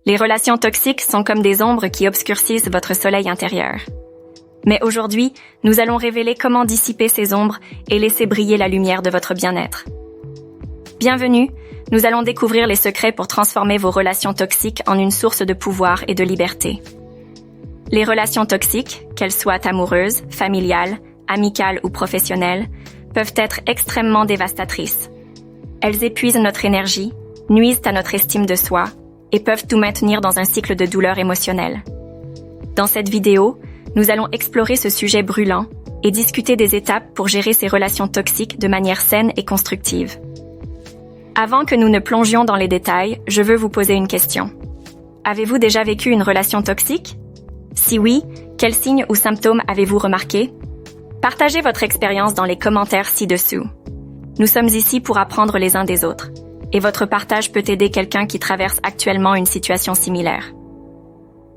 Les relations toxiques sont comme des ombres qui obscurcissent votre soleil intérieur. Mais aujourd'hui, nous allons révéler comment dissiper ces ombres et laisser briller la lumière de votre bien-être. Bienvenue, nous allons découvrir les secrets pour transformer vos relations toxiques en une source de pouvoir et de liberté. Les relations toxiques, qu'elles soient amoureuses, familiales, amicales ou professionnelles, peuvent être extrêmement dévastatrices. Elles épuisent notre énergie, nuisent à notre estime de soi et peuvent nous maintenir dans un cycle de douleur émotionnelle. Dans cette vidéo, nous allons explorer ce sujet brûlant et discuter des étapes pour gérer ces relations toxiques de manière saine et constructive. Avant que nous ne plongions dans les détails, je veux vous poser une question. Avez-vous déjà vécu une relation toxique? Si oui, quels signes ou symptômes avez-vous remarqués? Partagez votre expérience dans les commentaires ci-dessous. Nous sommes ici pour apprendre les uns des autres, et votre partage peut aider quelqu'un qui traverse actuellement une situation similaire.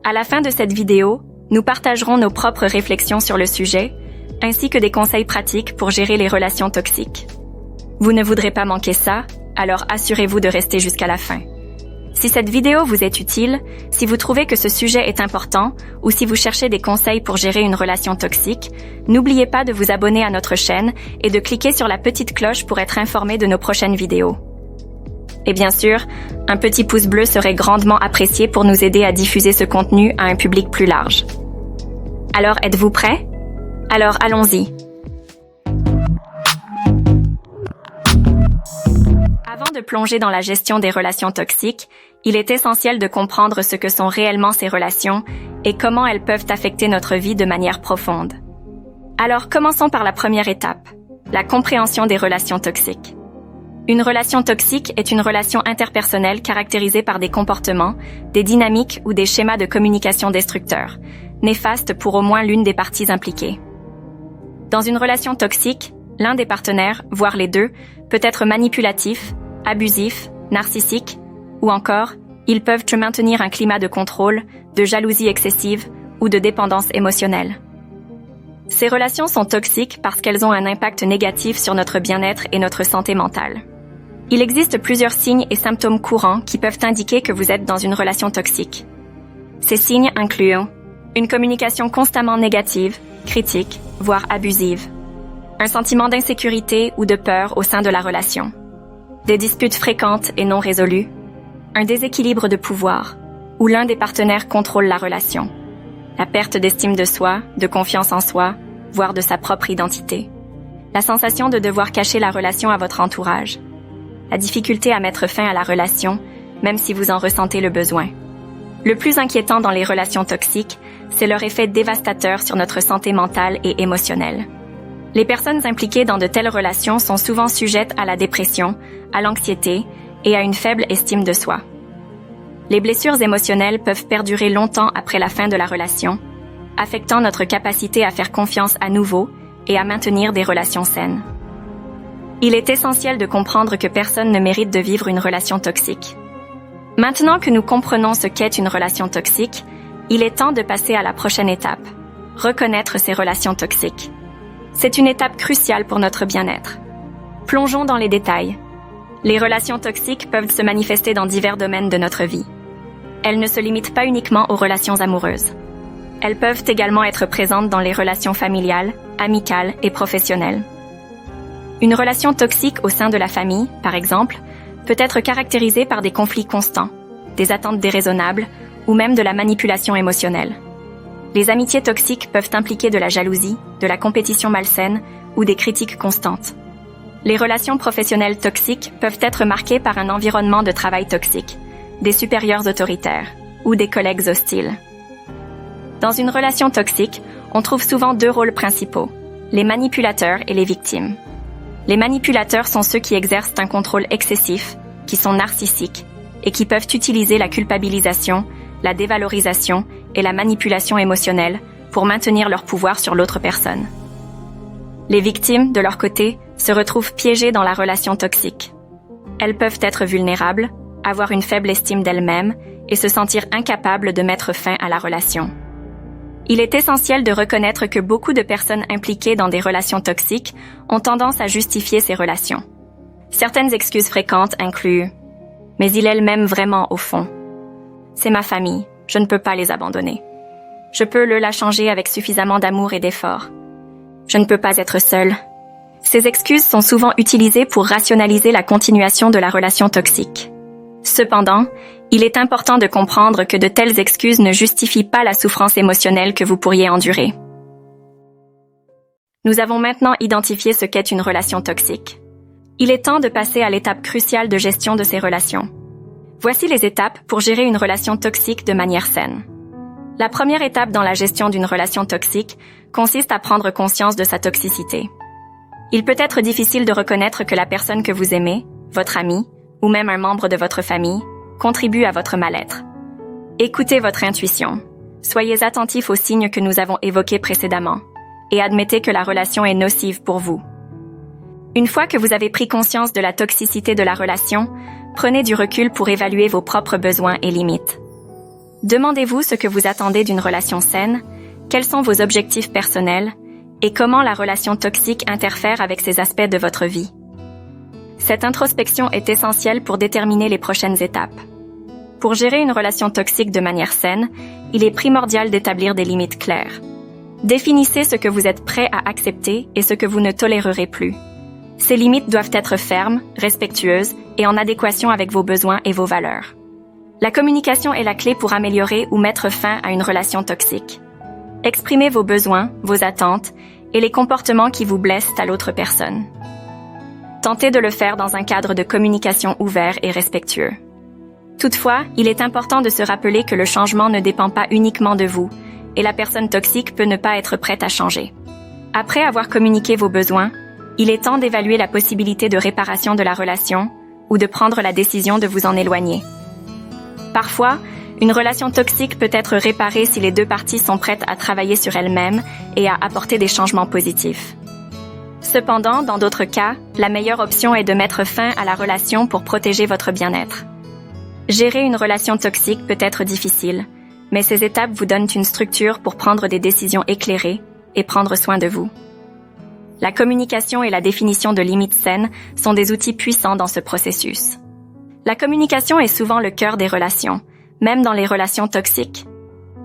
À la fin de cette vidéo, nous partagerons nos propres réflexions sur le sujet, ainsi que des conseils pratiques pour gérer les relations toxiques. Vous ne voudrez pas manquer ça, alors assurez-vous de rester jusqu'à la fin. Si cette vidéo vous est utile, si vous trouvez que ce sujet est important, ou si vous cherchez des conseils pour gérer une relation toxique, n'oubliez pas de vous abonner à notre chaîne et de cliquer sur la petite cloche pour être informé de nos prochaines vidéos. Et bien sûr, un petit pouce bleu serait grandement apprécié pour nous aider à diffuser ce contenu à un public plus large. Alors, êtes-vous prêts? Alors, allons-y. Avant de plonger dans la gestion des relations toxiques, il est essentiel de comprendre ce que sont réellement ces relations et comment elles peuvent affecter notre vie de manière profonde. Alors, commençons par la première étape, la compréhension des relations toxiques. Une relation toxique est une relation interpersonnelle caractérisée par des comportements, des dynamiques ou des schémas de communication destructeurs, néfastes pour au moins l'une des parties impliquées. Dans une relation toxique, l'un des partenaires, voire les deux, peut être manipulatif, abusif, narcissique, ou encore, ils peuvent maintenir un climat de contrôle, de jalousie excessive ou de dépendance émotionnelle. Ces relations sont toxiques parce qu'elles ont un impact négatif sur notre bien-être et notre santé mentale. Il existe plusieurs signes et symptômes courants qui peuvent indiquer que vous êtes dans une relation toxique. Ces signes incluent une communication constamment négative, critique, voire abusive, un sentiment d'insécurité ou de peur au sein de la relation, des disputes fréquentes et non résolues, un déséquilibre de pouvoir, où l'un des partenaires contrôle la relation, la perte d'estime de soi, de confiance en soi, voire de sa propre identité, la sensation de devoir cacher la relation à votre entourage, la difficulté à mettre fin à la relation, même si vous en ressentez le besoin. Le plus inquiétant dans les relations toxiques, c'est leur effet dévastateur sur notre santé mentale et émotionnelle. Les personnes impliquées dans de telles relations sont souvent sujettes à la dépression, à l'anxiété et à une faible estime de soi. Les blessures émotionnelles peuvent perdurer longtemps après la fin de la relation, affectant notre capacité à faire confiance à nouveau et à maintenir des relations saines. Il est essentiel de comprendre que personne ne mérite de vivre une relation toxique. Maintenant que nous comprenons ce qu'est une relation toxique, il est temps de passer à la prochaine étape, reconnaître ces relations toxiques. C'est une étape cruciale pour notre bien-être. Plongeons dans les détails. Les relations toxiques peuvent se manifester dans divers domaines de notre vie. Elles ne se limitent pas uniquement aux relations amoureuses. Elles peuvent également être présentes dans les relations familiales, amicales et professionnelles. Une relation toxique au sein de la famille, par exemple, peut être caractérisée par des conflits constants, des attentes déraisonnables ou même de la manipulation émotionnelle. Les amitiés toxiques peuvent impliquer de la jalousie, de la compétition malsaine ou des critiques constantes. Les relations professionnelles toxiques peuvent être marquées par un environnement de travail toxique, des supérieurs autoritaires ou des collègues hostiles. Dans une relation toxique, on trouve souvent deux rôles principaux, les manipulateurs et les victimes. Les manipulateurs sont ceux qui exercent un contrôle excessif, qui sont narcissiques et qui peuvent utiliser la culpabilisation, la dévalorisation et la manipulation émotionnelle pour maintenir leur pouvoir sur l'autre personne. Les victimes, de leur côté, se retrouvent piégées dans la relation toxique. Elles peuvent être vulnérables, avoir une faible estime d'elles-mêmes et se sentir incapables de mettre fin à la relation. Il est essentiel de reconnaître que beaucoup de personnes impliquées dans des relations toxiques ont tendance à justifier ces relations. Certaines excuses fréquentes incluent « mais il elle m'aime vraiment au fond » C'est ma famille, je ne peux pas les abandonner. Je peux la changer avec suffisamment d'amour et d'effort. Je ne peux pas être seule. Ces excuses sont souvent utilisées pour rationaliser la continuation de la relation toxique. Cependant, il est important de comprendre que de telles excuses ne justifient pas la souffrance émotionnelle que vous pourriez endurer. Nous avons maintenant identifié ce qu'est une relation toxique. Il est temps de passer à l'étape cruciale de gestion de ces relations. Voici les étapes pour gérer une relation toxique de manière saine. La première étape dans la gestion d'une relation toxique consiste à prendre conscience de sa toxicité. Il peut être difficile de reconnaître que la personne que vous aimez, votre ami, ou même un membre de votre famille, contribue à votre mal-être. Écoutez votre intuition. Soyez attentif aux signes que nous avons évoqués précédemment et admettez que la relation est nocive pour vous. Une fois que vous avez pris conscience de la toxicité de la relation, prenez du recul pour évaluer vos propres besoins et limites. Demandez-vous ce que vous attendez d'une relation saine, quels sont vos objectifs personnels et comment la relation toxique interfère avec ces aspects de votre vie. Cette introspection est essentielle pour déterminer les prochaines étapes. Pour gérer une relation toxique de manière saine, il est primordial d'établir des limites claires. Définissez ce que vous êtes prêt à accepter et ce que vous ne tolérerez plus. Ces limites doivent être fermes, respectueuses et en adéquation avec vos besoins et vos valeurs. La communication est la clé pour améliorer ou mettre fin à une relation toxique. Exprimez vos besoins, vos attentes et les comportements qui vous blessent à l'autre personne. Tentez de le faire dans un cadre de communication ouvert et respectueux. Toutefois, il est important de se rappeler que le changement ne dépend pas uniquement de vous et la personne toxique peut ne pas être prête à changer. Après avoir communiqué vos besoins, il est temps d'évaluer la possibilité de réparation de la relation ou de prendre la décision de vous en éloigner. Parfois, une relation toxique peut être réparée si les deux parties sont prêtes à travailler sur elles-mêmes et à apporter des changements positifs. Cependant, dans d'autres cas, la meilleure option est de mettre fin à la relation pour protéger votre bien-être. Gérer une relation toxique peut être difficile, mais ces étapes vous donnent une structure pour prendre des décisions éclairées et prendre soin de vous. La communication et la définition de limites saines sont des outils puissants dans ce processus. La communication est souvent le cœur des relations, même dans les relations toxiques.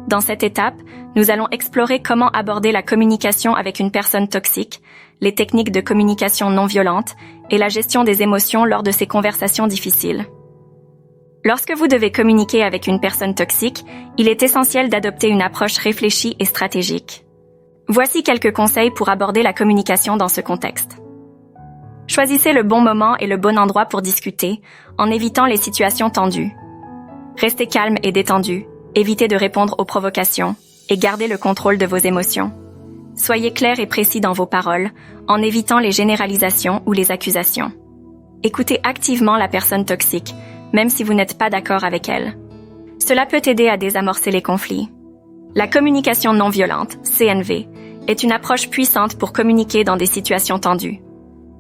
Dans cette étape, nous allons explorer comment aborder la communication avec une personne toxique, les techniques de communication non violente et la gestion des émotions lors de ces conversations difficiles. Lorsque vous devez communiquer avec une personne toxique, il est essentiel d'adopter une approche réfléchie et stratégique. Voici quelques conseils pour aborder la communication dans ce contexte. Choisissez le bon moment et le bon endroit pour discuter, en évitant les situations tendues. Restez calme et détendu, évitez de répondre aux provocations et gardez le contrôle de vos émotions. Soyez clair et précis dans vos paroles, en évitant les généralisations ou les accusations. Écoutez activement la personne toxique, même si vous n'êtes pas d'accord avec elle. Cela peut aider à désamorcer les conflits. La communication non violente, CNV, est une approche puissante pour communiquer dans des situations tendues.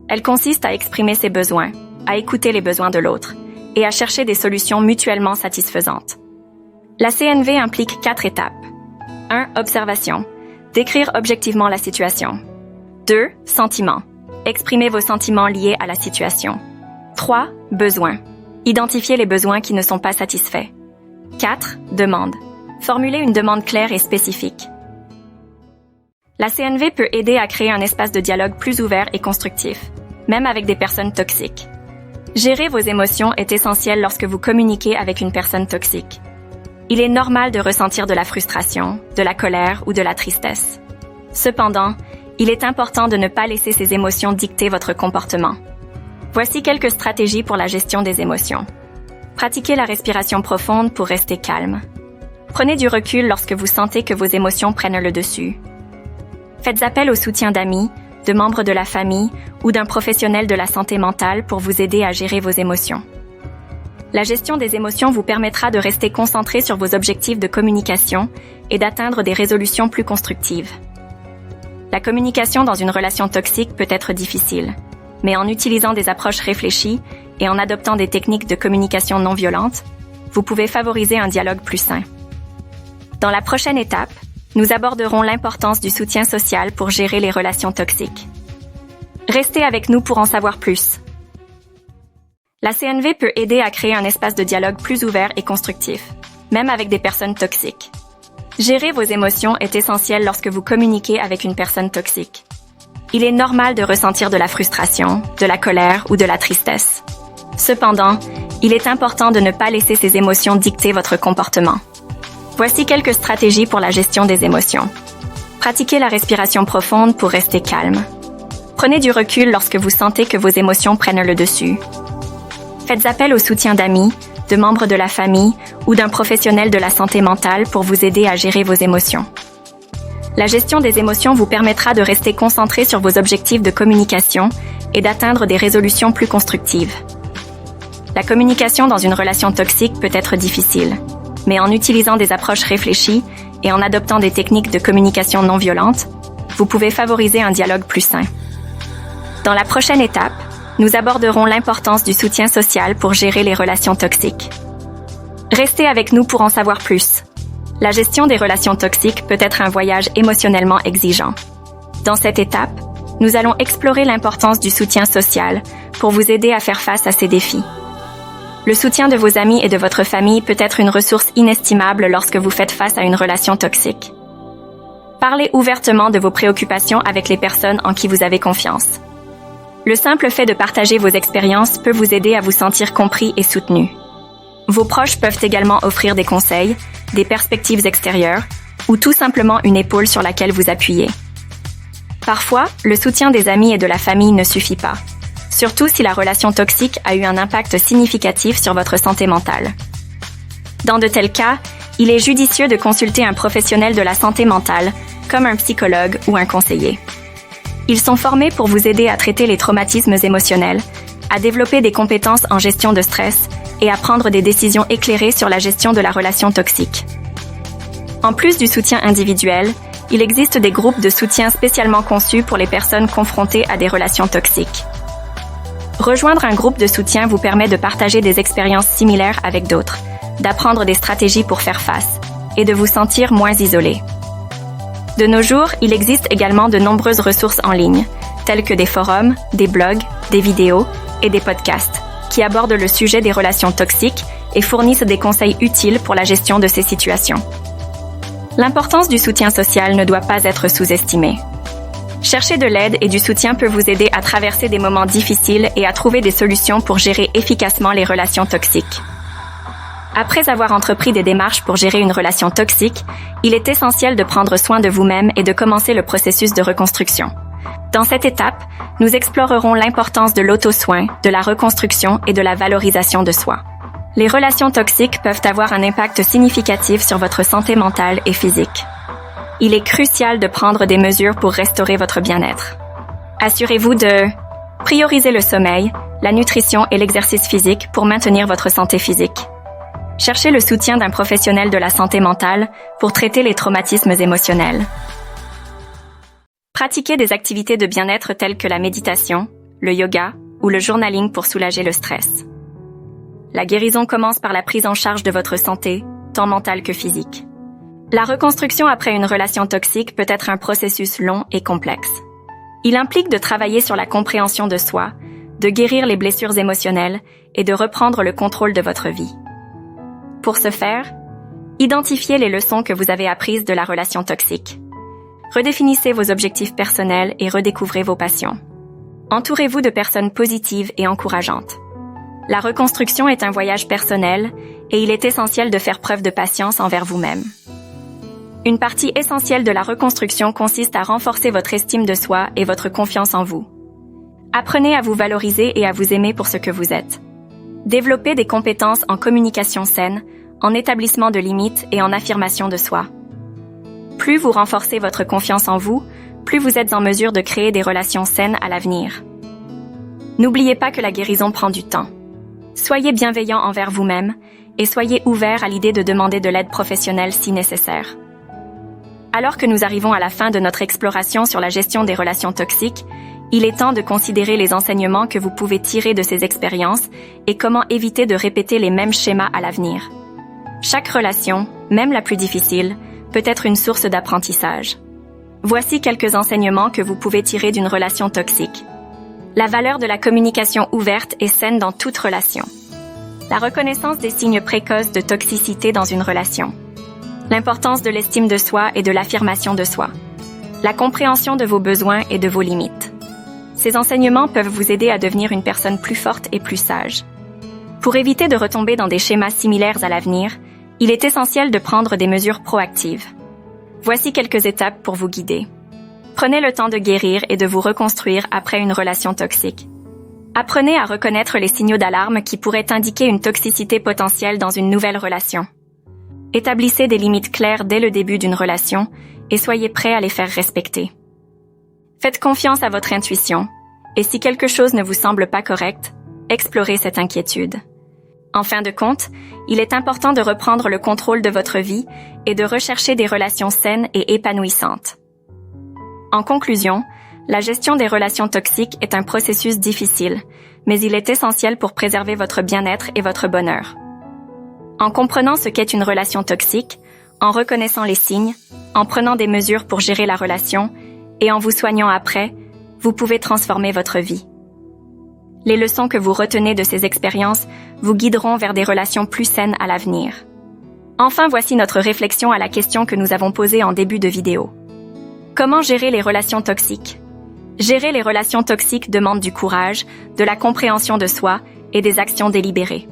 Elle consiste à exprimer ses besoins, à écouter les besoins de l'autre et à chercher des solutions mutuellement satisfaisantes. La CNV implique 4 étapes. 1. Observation. Décrire objectivement la situation. 2. Sentiments. Exprimez vos sentiments liés à la situation. 3. Besoins. Identifiez les besoins qui ne sont pas satisfaits. 4. Demande. Formulez une demande claire et spécifique. La CNV peut aider à créer un espace de dialogue plus ouvert et constructif, même avec des personnes toxiques. Gérer vos émotions est essentiel lorsque vous communiquez avec une personne toxique. Il est normal de ressentir de la frustration, de la colère ou de la tristesse. Cependant, il est important de ne pas laisser ces émotions dicter votre comportement. Voici quelques stratégies pour la gestion des émotions. Pratiquez la respiration profonde pour rester calme. Prenez du recul lorsque vous sentez que vos émotions prennent le dessus. Faites appel au soutien d'amis, de membres de la famille ou d'un professionnel de la santé mentale pour vous aider à gérer vos émotions. La gestion des émotions vous permettra de rester concentré sur vos objectifs de communication et d'atteindre des résolutions plus constructives. La communication dans une relation toxique peut être difficile, mais en utilisant des approches réfléchies et en adoptant des techniques de communication non violente, vous pouvez favoriser un dialogue plus sain. Dans la prochaine étape, nous aborderons l'importance du soutien social pour gérer les relations toxiques. Restez avec nous pour en savoir plus. La CNV peut aider à créer un espace de dialogue plus ouvert et constructif, même avec des personnes toxiques. Gérer vos émotions est essentiel lorsque vous communiquez avec une personne toxique. Il est normal de ressentir de la frustration, de la colère ou de la tristesse. Cependant, il est important de ne pas laisser ces émotions dicter votre comportement. Voici quelques stratégies pour la gestion des émotions. Pratiquez la respiration profonde pour rester calme. Prenez du recul lorsque vous sentez que vos émotions prennent le dessus. Faites appel au soutien d'amis, de membres de la famille ou d'un professionnel de la santé mentale pour vous aider à gérer vos émotions. La gestion des émotions vous permettra de rester concentré sur vos objectifs de communication et d'atteindre des résolutions plus constructives. La communication dans une relation toxique peut être difficile, mais en utilisant des approches réfléchies et en adoptant des techniques de communication non violente, vous pouvez favoriser un dialogue plus sain. Dans la prochaine étape, nous aborderons l'importance du soutien social pour gérer les relations toxiques. Restez avec nous pour en savoir plus. La gestion des relations toxiques peut être un voyage émotionnellement exigeant. Dans cette étape, nous allons explorer l'importance du soutien social pour vous aider à faire face à ces défis. Le soutien de vos amis et de votre famille peut être une ressource inestimable lorsque vous faites face à une relation toxique. Parlez ouvertement de vos préoccupations avec les personnes en qui vous avez confiance. Le simple fait de partager vos expériences peut vous aider à vous sentir compris et soutenu. Vos proches peuvent également offrir des conseils, des perspectives extérieures ou tout simplement une épaule sur laquelle vous appuyer. Parfois, le soutien des amis et de la famille ne suffit pas, surtout si la relation toxique a eu un impact significatif sur votre santé mentale. Dans de tels cas, il est judicieux de consulter un professionnel de la santé mentale, comme un psychologue ou un conseiller. Ils sont formés pour vous aider à traiter les traumatismes émotionnels, à développer des compétences en gestion de stress et à prendre des décisions éclairées sur la gestion de la relation toxique. En plus du soutien individuel, il existe des groupes de soutien spécialement conçus pour les personnes confrontées à des relations toxiques. Rejoindre un groupe de soutien vous permet de partager des expériences similaires avec d'autres, d'apprendre des stratégies pour faire face et de vous sentir moins isolé. De nos jours, il existe également de nombreuses ressources en ligne, telles que des forums, des blogs, des vidéos et des podcasts, qui abordent le sujet des relations toxiques et fournissent des conseils utiles pour la gestion de ces situations. L'importance du soutien social ne doit pas être sous-estimée. Chercher de l'aide et du soutien peut vous aider à traverser des moments difficiles et à trouver des solutions pour gérer efficacement les relations toxiques. Après avoir entrepris des démarches pour gérer une relation toxique, il est essentiel de prendre soin de vous-même et de commencer le processus de reconstruction. Dans cette étape, nous explorerons l'importance de l'auto-soin, de la reconstruction et de la valorisation de soi. Les relations toxiques peuvent avoir un impact significatif sur votre santé mentale et physique. Il est crucial de prendre des mesures pour restaurer votre bien-être. Assurez-vous de prioriser le sommeil, la nutrition et l'exercice physique pour maintenir votre santé physique. Cherchez le soutien d'un professionnel de la santé mentale pour traiter les traumatismes émotionnels. Pratiquez des activités de bien-être telles que la méditation, le yoga ou le journaling pour soulager le stress. La guérison commence par la prise en charge de votre santé, tant mentale que physique. La reconstruction après une relation toxique peut être un processus long et complexe. Il implique de travailler sur la compréhension de soi, de guérir les blessures émotionnelles et de reprendre le contrôle de votre vie. Pour ce faire, identifiez les leçons que vous avez apprises de la relation toxique. Redéfinissez vos objectifs personnels et redécouvrez vos passions. Entourez-vous de personnes positives et encourageantes. La reconstruction est un voyage personnel et il est essentiel de faire preuve de patience envers vous-même. Une partie essentielle de la reconstruction consiste à renforcer votre estime de soi et votre confiance en vous. Apprenez à vous valoriser et à vous aimer pour ce que vous êtes. Développez des compétences en communication saine, en établissement de limites et en affirmation de soi. Plus vous renforcez votre confiance en vous, plus vous êtes en mesure de créer des relations saines à l'avenir. N'oubliez pas que la guérison prend du temps. Soyez bienveillant envers vous-même et soyez ouvert à l'idée de demander de l'aide professionnelle si nécessaire. Alors que nous arrivons à la fin de notre exploration sur la gestion des relations toxiques, il est temps de considérer les enseignements que vous pouvez tirer de ces expériences et comment éviter de répéter les mêmes schémas à l'avenir. Chaque relation, même la plus difficile, peut être une source d'apprentissage. Voici quelques enseignements que vous pouvez tirer d'une relation toxique. La valeur de la communication ouverte et saine dans toute relation. La reconnaissance des signes précoces de toxicité dans une relation. L'importance de l'estime de soi et de l'affirmation de soi. La compréhension de vos besoins et de vos limites. Ces enseignements peuvent vous aider à devenir une personne plus forte et plus sage. Pour éviter de retomber dans des schémas similaires à l'avenir, il est essentiel de prendre des mesures proactives. Voici quelques étapes pour vous guider. Prenez le temps de guérir et de vous reconstruire après une relation toxique. Apprenez à reconnaître les signaux d'alarme qui pourraient indiquer une toxicité potentielle dans une nouvelle relation. Établissez des limites claires dès le début d'une relation et soyez prêt à les faire respecter. Faites confiance à votre intuition, et si quelque chose ne vous semble pas correct, explorez cette inquiétude. En fin de compte, il est important de reprendre le contrôle de votre vie et de rechercher des relations saines et épanouissantes. En conclusion, la gestion des relations toxiques est un processus difficile, mais il est essentiel pour préserver votre bien-être et votre bonheur. En comprenant ce qu'est une relation toxique, en reconnaissant les signes, en prenant des mesures pour gérer la relation et en vous soignant après, vous pouvez transformer votre vie. Les leçons que vous retenez de ces expériences vous guideront vers des relations plus saines à l'avenir. Enfin, voici notre réflexion à la question que nous avons posée en début de vidéo. Comment gérer les relations toxiques? Gérer les relations toxiques demande du courage, de la compréhension de soi et des actions délibérées.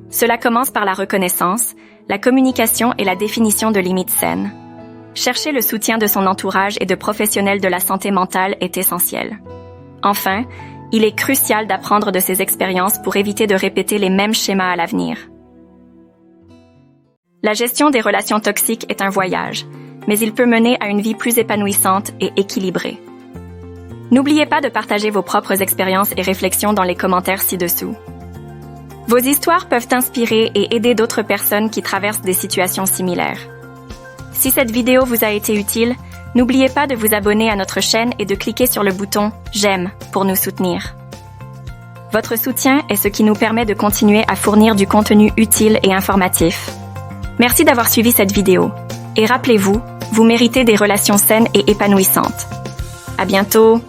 Cela commence par la reconnaissance, la communication et la définition de limites saines. Chercher le soutien de son entourage et de professionnels de la santé mentale est essentiel. Enfin, il est crucial d'apprendre de ces expériences pour éviter de répéter les mêmes schémas à l'avenir. La gestion des relations toxiques est un voyage, mais il peut mener à une vie plus épanouissante et équilibrée. N'oubliez pas de partager vos propres expériences et réflexions dans les commentaires ci-dessous. Vos histoires peuvent inspirer et aider d'autres personnes qui traversent des situations similaires. Si cette vidéo vous a été utile, n'oubliez pas de vous abonner à notre chaîne et de cliquer sur le bouton « J'aime » pour nous soutenir. Votre soutien est ce qui nous permet de continuer à fournir du contenu utile et informatif. Merci d'avoir suivi cette vidéo. Et rappelez-vous, vous méritez des relations saines et épanouissantes. À bientôt!